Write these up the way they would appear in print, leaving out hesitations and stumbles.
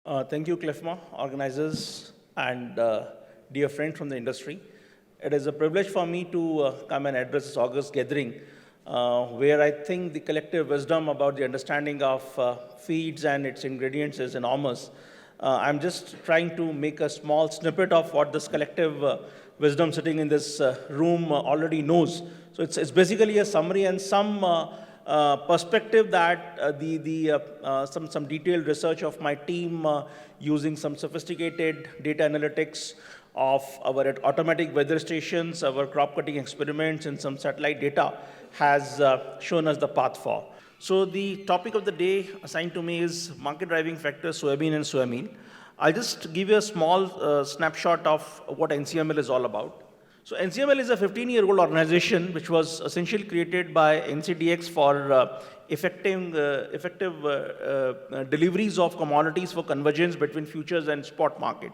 Thank you, Cliffma, organizers, and dear friends from the industry. It is a privilege for me to come and address this August gathering, where I think the collective wisdom about the understanding of feeds and its ingredients is enormous. I'm just trying to make a small snippet of what this collective wisdom sitting in this room already knows. So it's basically a summary and some perspective that some detailed research of my team using some sophisticated data analytics of our automatic weather stations, our crop cutting experiments, and some satellite data has shown us the path for. So the topic of the day assigned to me is market driving factors, soybean and soya meal. I'll just give you a small snapshot of what NCML is all about. So NCML is a 15-year-old organization which was essentially created by NCDX for effective deliveries of commodities for convergence between futures and spot market.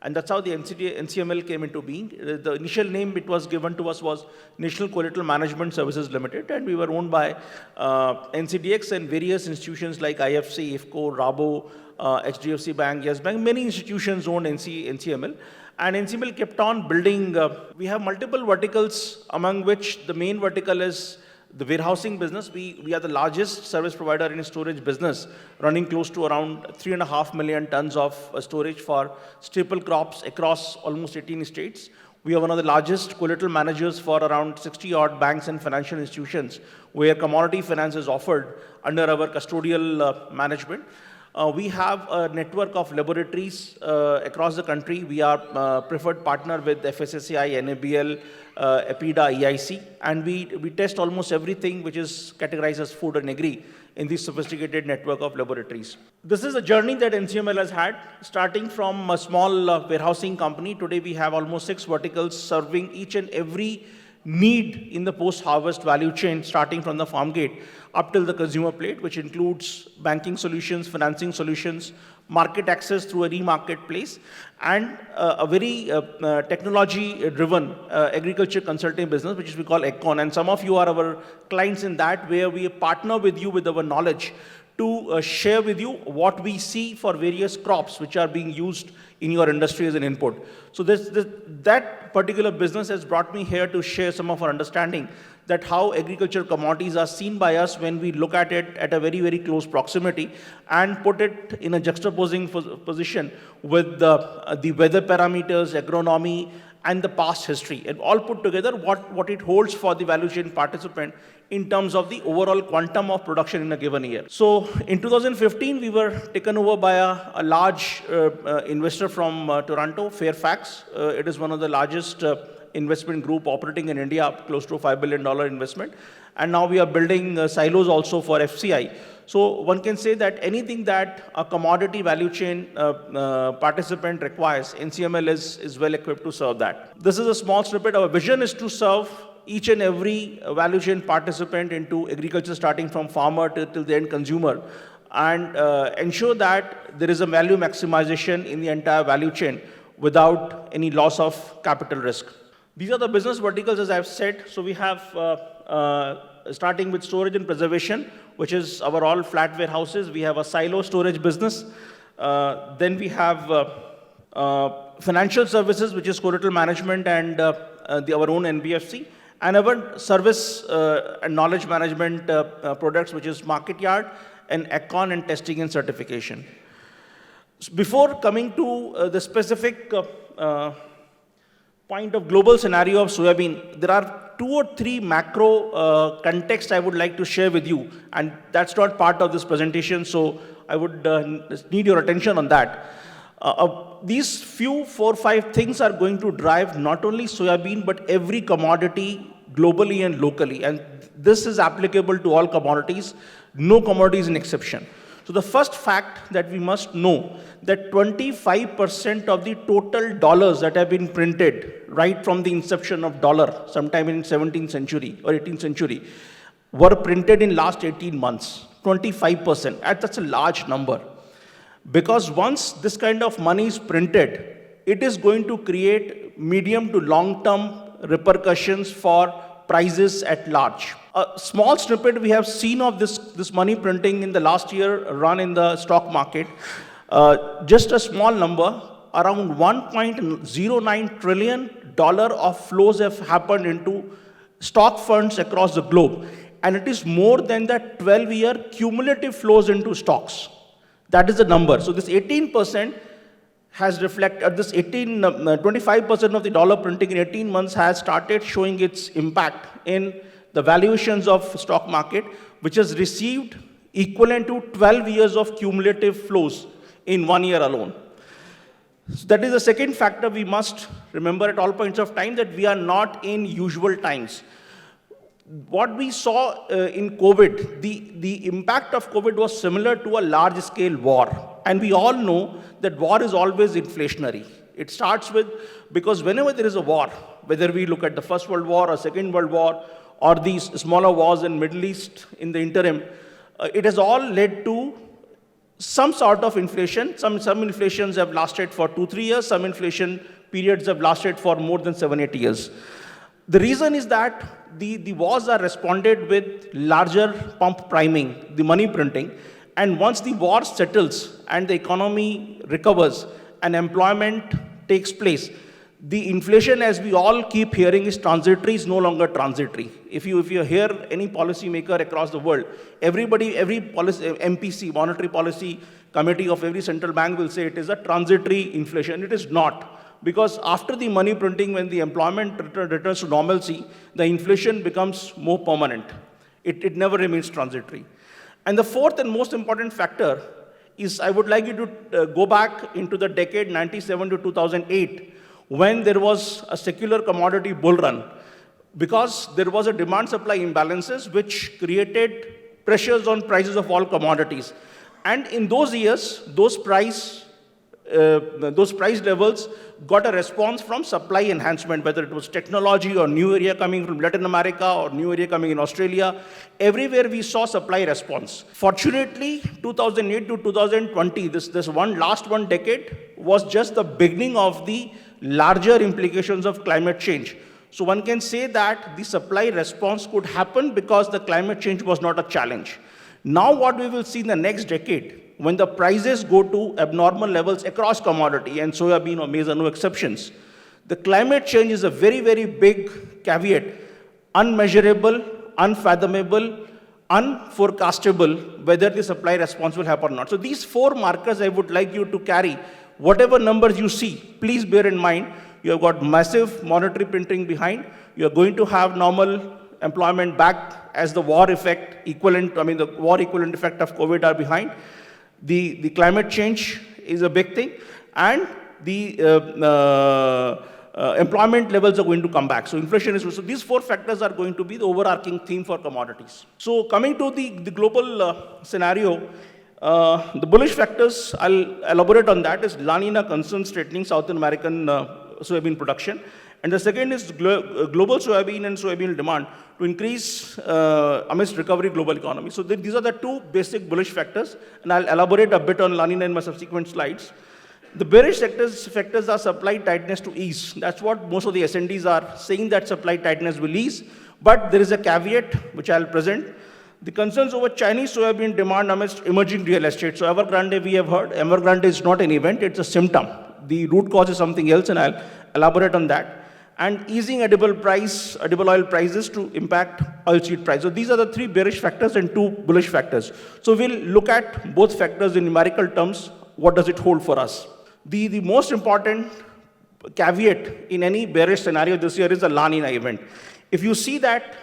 And that's how the NCML came into being. The initial name it was given to us was National Collateral Management Services Limited, and we were owned by NCDX and various institutions like IFC, IFCO, Rabo, HDFC Bank, Yes Bank. Many institutions owned NCML. And NCML kept on building. We have multiple verticals, among which the main vertical is the warehousing business. We are the largest service provider in storage business, running close to around 3.5 million tons of storage for staple crops across almost 18 states. We are one of the largest collateral managers for around 60 odd banks and financial institutions, where commodity finance is offered under our custodial management. We have a network of laboratories across the country. We are preferred partner with FSSAI, NABL, EPIDA, EIC, and we test almost everything which is categorized as food and agri in this sophisticated network of laboratories. This is a journey that NCML has had, starting from a small warehousing company. Today we have almost 6 verticals serving each and every need in the post-harvest value chain, starting from the farm gate up till the consumer plate, which includes banking solutions, financing solutions, market access through a re-marketplace, and a very technology-driven agriculture consulting business, which we call ECON. And some of you are our clients in that, where we partner with you with our knowledge to share with you what we see for various crops which are being used in your industry as an input. So that particular business has brought me here to share some of our understanding that how agriculture commodities are seen by us when we look at it at a very, very close proximity and put it in a juxtaposing position with the weather parameters, agronomy, and the past history, and all put together what it holds for the value chain participant in terms of the overall quantum of production in a given year. So in 2015, we were taken over by a large investor from Toronto, Fairfax. It is one of the largest investment group operating in India, close to a $5 billion investment. And now we are building silos also for FCI. So one can say that anything that a commodity value chain participant requires, NCML is well equipped to serve that. This is a small snippet. Our vision is to serve each and every value chain participant into agriculture, starting from farmer till the end consumer, and ensure that there is a value maximization in the entire value chain without any loss of capital risk. These are the business verticals, as I've said. So we have starting with storage and preservation, which is our all flat warehouses. We have a silo storage business. Then we have financial services, which is collateral management and our own NBFC. And our service and knowledge management products, which is Market Yard and ECON and testing and certification. So before coming to the specific point of global scenario of soybean, there are 2 or 3 macro contexts I would like to share with you, and that's not part of this presentation, so I would need your attention on that. These few 4 or 5 things are going to drive not only soybean but every commodity globally and locally, and this is applicable to all commodities. No commodity is an exception. So the first fact that we must know that 25% of the total dollars that have been printed right from the inception of dollar, sometime in 17th century or 18th century, were printed in last 18 months. 25%. That's a large number. Because once this kind of money is printed, it is going to create medium to long-term repercussions for prices at large. A small snippet we have seen of this money printing in the last year run in the stock market. Just a small number, around $1.09 trillion of flows have happened into stock funds across the globe. And it is more than the 12-year cumulative flows into stocks. That is the number. So this 18% has reflected, this 25% of the dollar printing in 18 months has started showing its impact in the valuations of stock market, which has received equivalent to 12 years of cumulative flows in 1 year alone. So that is the second factor we must remember at all points of time, that we are not in usual times. What we saw in COVID, the impact of COVID was similar to a large-scale war. And we all know that war is always inflationary. It starts with, because whenever there is a war, whether we look at the First World War or Second World War, or these smaller wars in Middle East in the interim, it has all led to some sort of inflation. Some inflations have lasted for 2-3 years. Some inflation periods have lasted for more than 7-8 years. The reason is that the wars are responded with larger pump priming, the money printing, and once the war settles and the economy recovers and employment takes place, the inflation, as we all keep hearing, is transitory, is no longer transitory. If you hear any policy maker across the world, every policy, MPC, Monetary Policy Committee of every central bank will say it is a transitory inflation. It is not. Because after the money printing, when the employment returns to normalcy, the inflation becomes more permanent. It never remains transitory. And the fourth and most important factor is, I would like you to go back into the decade 97 to 2008, when there was a secular commodity bull run, because there was a demand-supply imbalances which created pressures on prices of all commodities. And in those years, those price levels got a response from supply enhancement, whether it was technology or new area coming from Latin America or new area coming in Australia. Everywhere we saw supply response. Fortunately, 2008 to 2020, this last one decade was just the beginning of the larger implications of climate change. So one can say that the supply response could happen because the climate change was not a challenge. Now what we will see in the next decade, when the prices go to abnormal levels across commodity, and soybean or maize are no exceptions, the climate change is a very, very big caveat, unmeasurable, unfathomable, unforecastable, whether the supply response will happen or not. So these 4 markers I would like you to carry. Whatever numbers you see, please bear in mind, you have got massive monetary printing behind, you are going to have normal employment back as the war effect equivalent, the war equivalent effect of COVID are behind. The climate change is a big thing, and the employment levels are going to come back. So inflation is, so these 4 factors are going to be the overarching theme for commodities. So coming to the global scenario, the bullish factors, I'll elaborate on that, is La Nina concerns threatening South American soybean production. And the second is global soybean and soybean demand to increase amidst recovery global economy. So these are the 2 basic bullish factors, and I'll elaborate a bit on La Nina in my subsequent slides. The bearish factors are supply tightness to ease. That's what most of the SNDs are saying, that supply tightness will ease. But there is a caveat, which I'll present. The concerns over Chinese soybean demand amidst emerging real estate. So Evergrande we have heard. Evergrande is not an event, it's a symptom. The root cause is something else, and I'll elaborate on that. And easing edible oil prices to impact oilseed price. So these are the 3 bearish factors and 2 bullish factors. So we'll look at both factors in numerical terms. What does it hold for us? The most important caveat in any bearish scenario this year is a La Nina event. If you see that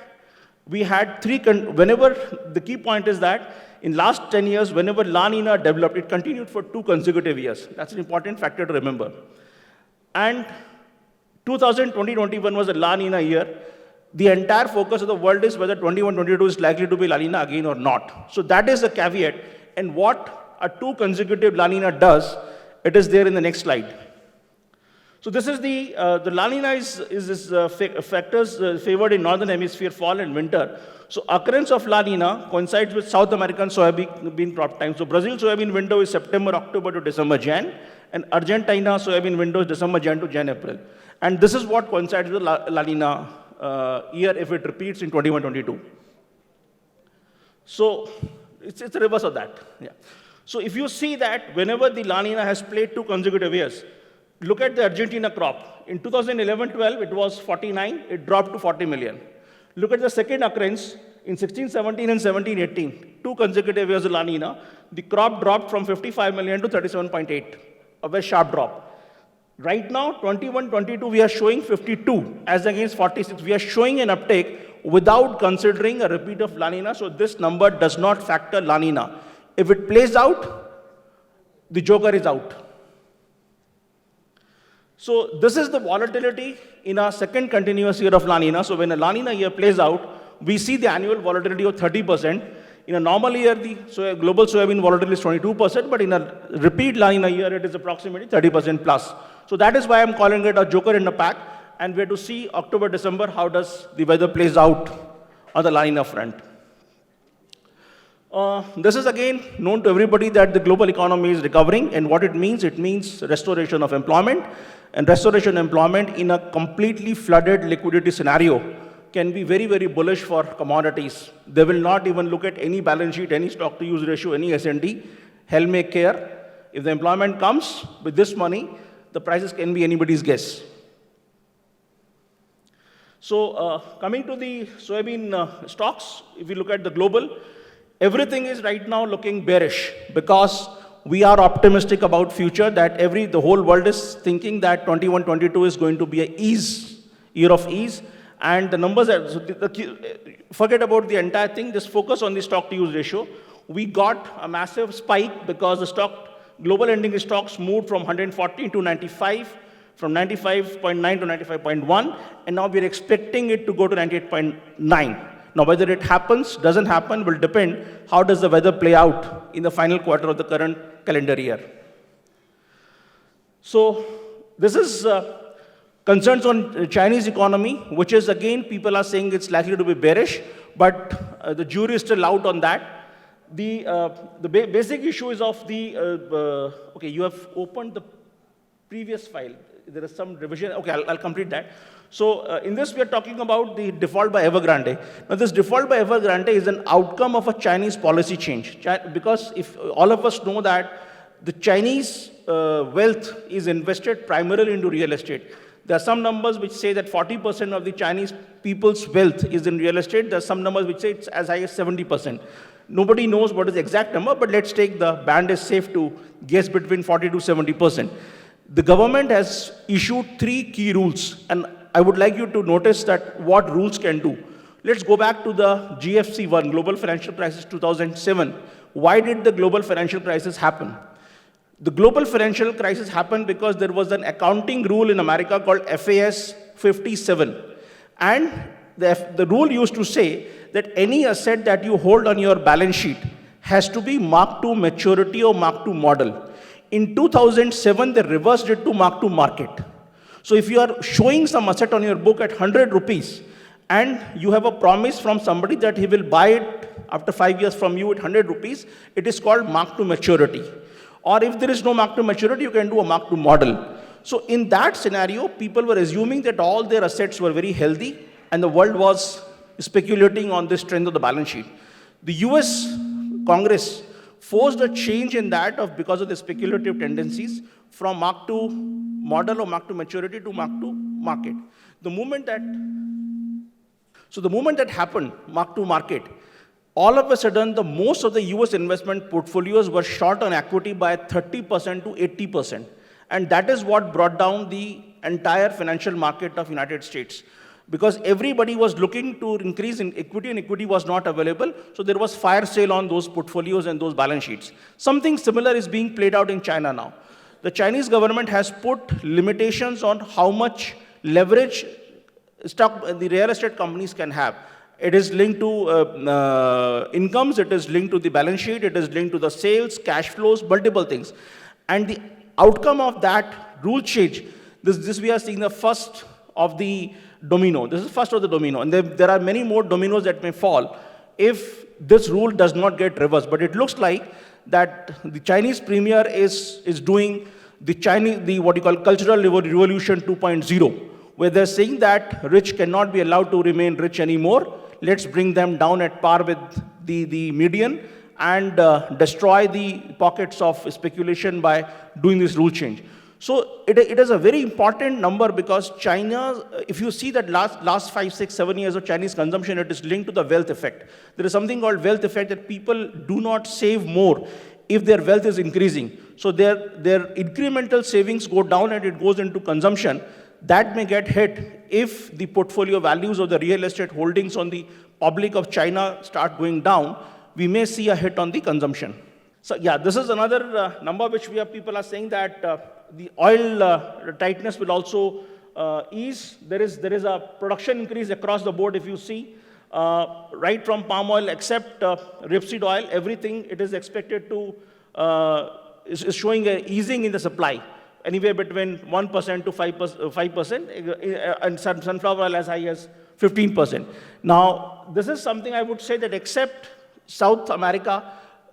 we had 3, whenever, the key point is that in last 10 years, whenever La Nina developed, it continued for 2 consecutive years. That's an important factor to remember. And 2020-21 was a La Nina year. The entire focus of the world is whether 21-22 is likely to be La Nina again or not. So that is the caveat. And what a 2 consecutive La Nina does, it is there in the next slide. So this is the La Nina is factors favored in northern hemisphere fall and winter. So occurrence of La Nina coincides with South American soybean crop time. So Brazil soybean window is September, October to December, Jan, and Argentina soybean window is December, Jan to Jan, April. And this is what coincides with La Nina year if it repeats in 21-22. So it's a reverse of that. Yeah. So if you see that whenever the La Nina has played 2 consecutive years, look at the Argentina crop. In 2011-12, it was 49, it dropped to 40 million. Look at the second occurrence in 16-17 and 17-18, 2 consecutive years of La Nina, the crop dropped from 55 million to 37.8, a very sharp drop. Right now, 21-22, we are showing 52 as against 46. We are showing an uptake without considering a repeat of La Nina, so this number does not factor La Nina. If it plays out, the joker is out. So this is the volatility in our second continuous year of La Nina. So when a La Nina year plays out, we see the annual volatility of 30%. In a normal year, the global soybean volatility is 22%, but in a repeat La Nina year, it is approximately 30% plus. So that is why I'm calling it a joker in the pack, and we have to see October, December, how does the weather plays out on the La Nina front. This is again known to everybody that the global economy is recovering, and what it means restoration of employment, and restoration of employment in a completely flooded liquidity scenario can be very, very bullish for commodities. They will not even look at any balance sheet, any stock to use ratio, any S&D. Hell may care. If the employment comes with this money, the prices can be anybody's guess. So coming to the soybean stocks, if we look at the global, everything is right now looking bearish because we are optimistic about future that the whole world is thinking that 21-22 is going to be a year of ease. And the numbers are, so forget about the entire thing, just focus on the stock to use ratio. We got a massive spike because the global ending stocks moved from 114 to 95, from 95.9 to 95.1, and now we're expecting it to go to 98.9. Now, whether it happens, doesn't happen, will depend how does the weather play out in the final quarter of the current calendar year. So, this is concerns on Chinese economy, which is again, people are saying it's likely to be bearish, but the jury is still out on that. The basic issue is of okay, you have opened the previous file. There is some revision. Okay, I'll complete that. So in this, we are talking about the default by Evergrande. Now, this default by Evergrande is an outcome of a Chinese policy change. Because if all of us know that the Chinese wealth is invested primarily into real estate. There are some numbers which say that 40% of the Chinese people's wealth is in real estate. There are some numbers which say it's as high as 70%. Nobody knows what is the exact number, but let's take the band is safe to guess between 40 to 70%. The government has issued 3 key rules, and I would like you to notice that what rules can do. Let's go back to the GFC1, Global Financial Crisis 2007. Why did the global financial crisis happen? The global financial crisis happened because there was an accounting rule in America called FAS 57. And the rule used to say that any asset that you hold on your balance sheet has to be marked to maturity or marked to model. In 2007, they reversed it to mark to market. So if you are showing some asset on your book at 100 rupees and you have a promise from somebody that he will buy it after 5 years from you at 100 rupees, it is called mark to maturity. Or if there is no mark to maturity, you can do a mark to model. So in that scenario, people were assuming that all their assets were very healthy and the world was speculating on the strength of the balance sheet. The US Congress forced a change in that because of the speculative tendencies from mark to model or mark to maturity to mark to market. The moment that happened, mark to market, all of a sudden, most of the US investment portfolios were short on equity by 30% to 80%. And that is what brought down the entire financial market of United States. Because everybody was looking to increase in equity and equity was not available. So there was fire sale on those portfolios and those balance sheets. Something similar is being played out in China now. The Chinese government has put limitations on how much leverage the real estate companies can have. It is linked to incomes, it is linked to the balance sheet, it is linked to the sales, cash flows, multiple things. And the outcome of that rule change, this we are seeing the first of the domino. This is first of the domino. And there are many more dominoes that may fall if this rule does not get reversed. But it looks like that the Chinese premier is doing the what you call cultural revolution 2.0, where they're saying that rich cannot be allowed to remain rich anymore. Let's bring them down at par with the median and destroy the pockets of speculation by doing this rule change. So it is a very important number because China, if you see that last 5, 6, 7 years of Chinese consumption, it is linked to the wealth effect. There is something called wealth effect that people do not save more if their wealth is increasing. So their incremental savings go down and it goes into consumption. That may get hit if the portfolio values of the real estate holdings on the public of China start going down. We may see a hit on the consumption. So yeah, this is another number which people are saying that the oil tightness will also ease. There is a production increase across the board. If you see, right from palm oil except rapeseed oil, everything it is expected to is showing a easing in the supply, anywhere between 1% to 5%, and sunflower oil as high as 15%. Now, this is something I would say that except South America,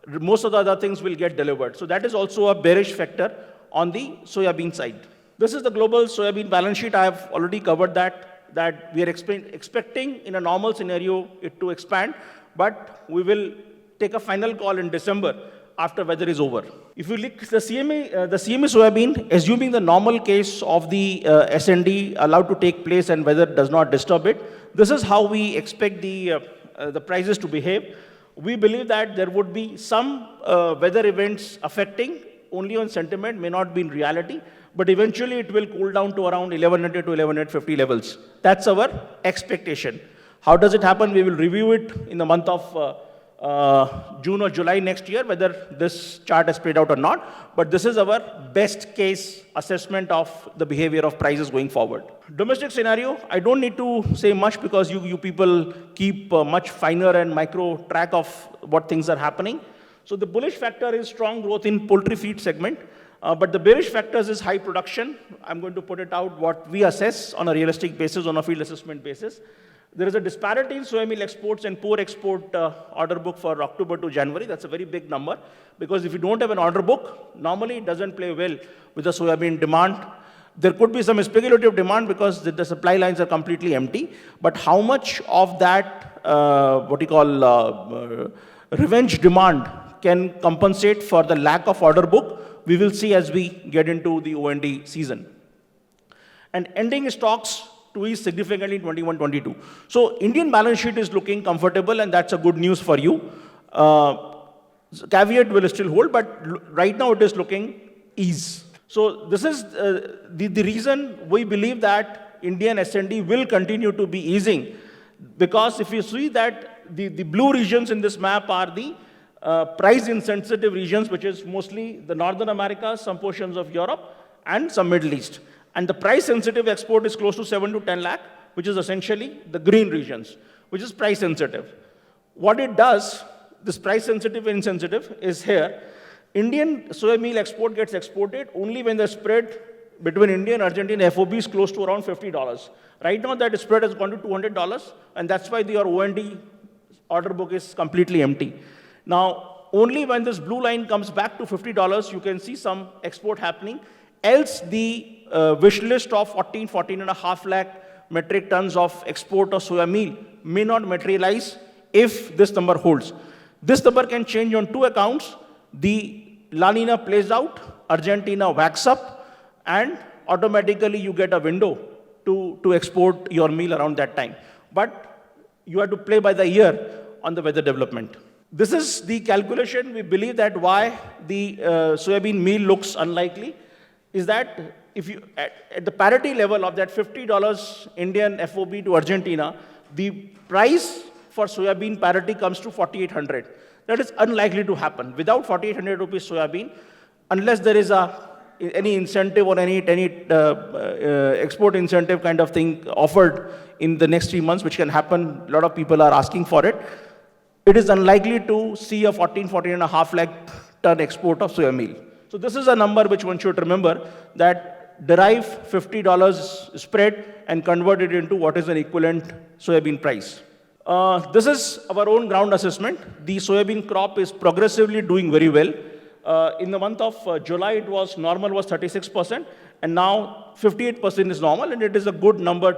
most of the other things will get delivered. So that is also a bearish factor on the soybean side. This is the global soybean balance sheet. I have already covered that we are expecting in a normal scenario it to expand, but we will take a final call in December after weather is over. If you look at the CME soybean, assuming the normal case of the SND allowed to take place and weather does not disturb it, this is how we expect the prices to behave. We believe that there would be some weather events affecting only on sentiment, may not be in reality, but eventually it will cool down to around 1100 to 1150 levels. That's our expectation. How does it happen? We will review it in the month of June or July next year, whether this chart has played out or not. But this is our best case assessment of the behavior of prices going forward. Domestic scenario, I don't need to say much because you people keep much finer and micro track of what things are happening. So the bullish factor is strong growth in poultry feed segment. But the bearish factors is high production. I'm going to put it out what we assess on a realistic basis, on a field assessment basis. There is a disparity in soy meal exports and poor export order book for October to January. That's a very big number because if you don't have an order book, normally it doesn't play well with the soybean demand. There could be some speculative demand because the supply lines are completely empty. But how much of that, revenge demand can compensate for the lack of order book, we will see as we get into the OND season. And ending stocks to ease significantly in 21-22. So Indian balance sheet is looking comfortable and that's a good news for you. Caveat will still hold, but right now it is looking ease. So this is the reason we believe that Indian S&D will continue to be easing, because if you see that the blue regions in this map are the price insensitive regions, which is mostly the Northern America, some portions of Europe, and some Middle East. And the price sensitive export is close to 7 to 10 lakh, which is essentially the green regions, which is price sensitive. What it does, this price sensitive and insensitive is here. Indian soy meal export gets exported only when the spread between India and Argentina FOB is close to around $50. Right now that spread has gone to $200, and that's why your OND order book is completely empty. Now, only when this blue line comes back to $50, you can see some export happening. Else, the wish list of 14.5 lakh metric tons of export of soya meal may not materialize if this number holds. This number can change on two accounts. The La Nina plays out, Argentina whacks up, and automatically you get a window to export your meal around that time. But you have to play by the ear on the weather development. This is the calculation. We believe that why the soybean meal looks unlikely is that if you at the parity level of that $50 Indian FOB to Argentina, the price for soybean parity comes to 4,800. That is unlikely to happen. Without 4,800 rupees soybean, unless there is any incentive or any export incentive kind of thing offered in the next 3 months, which can happen, a lot of people are asking for it, it is unlikely to see a 14.5 lakh ton export of soya meal. So this is a number which one should remember, that derive $50 spread and convert it into what is an equivalent soybean price. This is our own ground assessment. The soybean crop is progressively doing very well. In the month of July, normal was 36%, and now 58% is normal, and it is a good number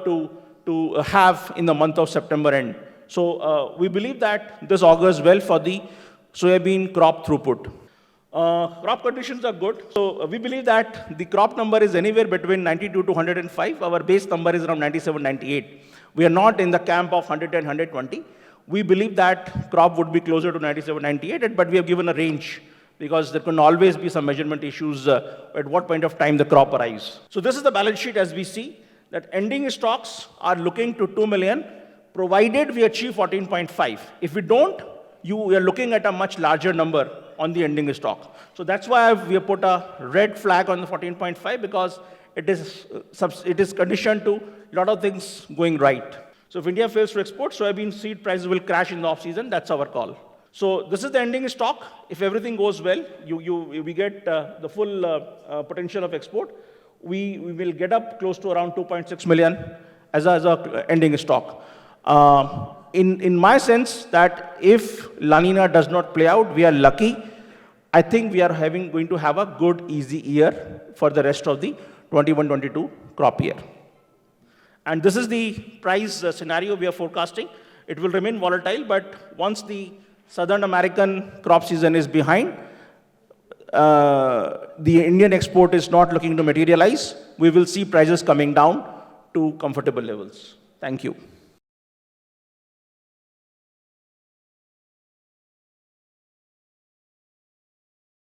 to have in the month of September end. So we believe that this augurs well for the soybean crop throughput. Crop conditions are good. So we believe that the crop number is anywhere between 92 to 105. Our base number is around 97, 98. We are not in the camp of 110, 120. We believe that crop would be closer to 97, 98, but we have given a range because there can always be some measurement issues at what point of time the crop arrives. So this is the balance sheet as we see that ending stocks are looking to 2 million, provided we achieve 14.5. If we don't, we are looking at a much larger number on the ending stock. So that's why we have put a red flag on the 14.5 because it is conditioned to a lot of things going right. So if India fails to export, soybean seed prices will crash in the off-season. That's our call. So this is the ending stock. If everything goes well, we get the full potential of export. We will get up close to around 2.6 million as a ending stock. In my sense, that if La Nina does not play out, we are lucky. I think we are going to have a good, easy year for the rest of the 21-22 crop year. And this is the price scenario we are forecasting. It will remain volatile, but once the Southern American crop season is behind, the Indian export is not looking to materialize. We will see prices coming down to comfortable levels. Thank you.